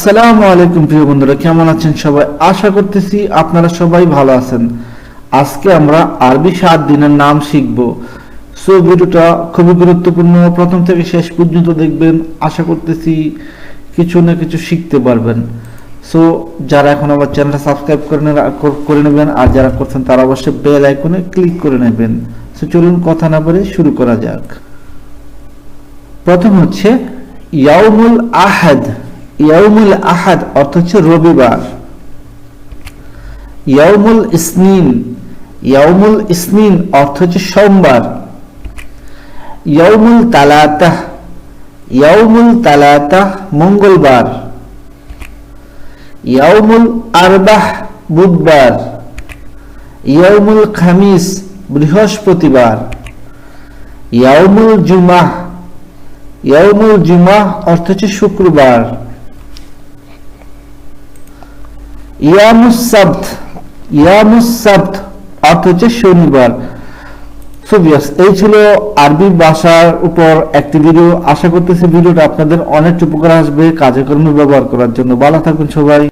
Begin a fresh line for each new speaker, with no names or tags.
আসসালামু আলাইকুম প্রিয় বন্ধুরা, কেমন আছেন সবাই? আশা করতেছি আপনারা সবাই ভালো আছেন। আজকে আমরা আরবি 7 দিনের নাম শিখব। সো ভিডিওটা খুবই গুরুত্বপূর্ণ, প্রথম থেকে শেষ পর্যন্ত দেখবেন। আশা করতেছি কিছু না কিছু শিখতে পারবেন। সো যারা এখন আমার চ্যানেলটা সাবস্ক্রাইব করে নেবেন, আর যারা করছেন তারা অবশ্যই বেল আইকনে ক্লিক করে নেবেন। সো চলুন কথা না বলে শুরু করা যাক। প্রথম হচ্ছে ইয়াউমুল আহাদ। ইয়াউমুল আহাদ অর্থ হচ্ছে রবিবার। ইয়াউমুল ইসনিন। ইয়াউমুল ইসনিন অর্থ হচ্ছে সোমবার। ইয়াউমুল তালাতাহ। ইয়াউমুল তালাতাহ মঙ্গলবার। ইয়াউমুল আরবাহ বুধবার। ইয়াউমুল খামিস বৃহস্পতিবার। ইয়াউমুল জুমাহ। ইয়াউমুল জুমাহ অর্থ হচ্ছে শুক্রবার। ইয়ামুস সাবত। ইয়ামুস সাবত অর্থ হচ্ছে শনিবার। সো ভিউয়ার্স, এই ছিল আরবি ভাষার উপর একটি ভিডিও। আশা করতেছি ভিডিওটা আপনাদের অনেক উপকার আসবে কাজে কর্মে ব্যবহার করার জন্য। ভালো থাকবেন সবাই।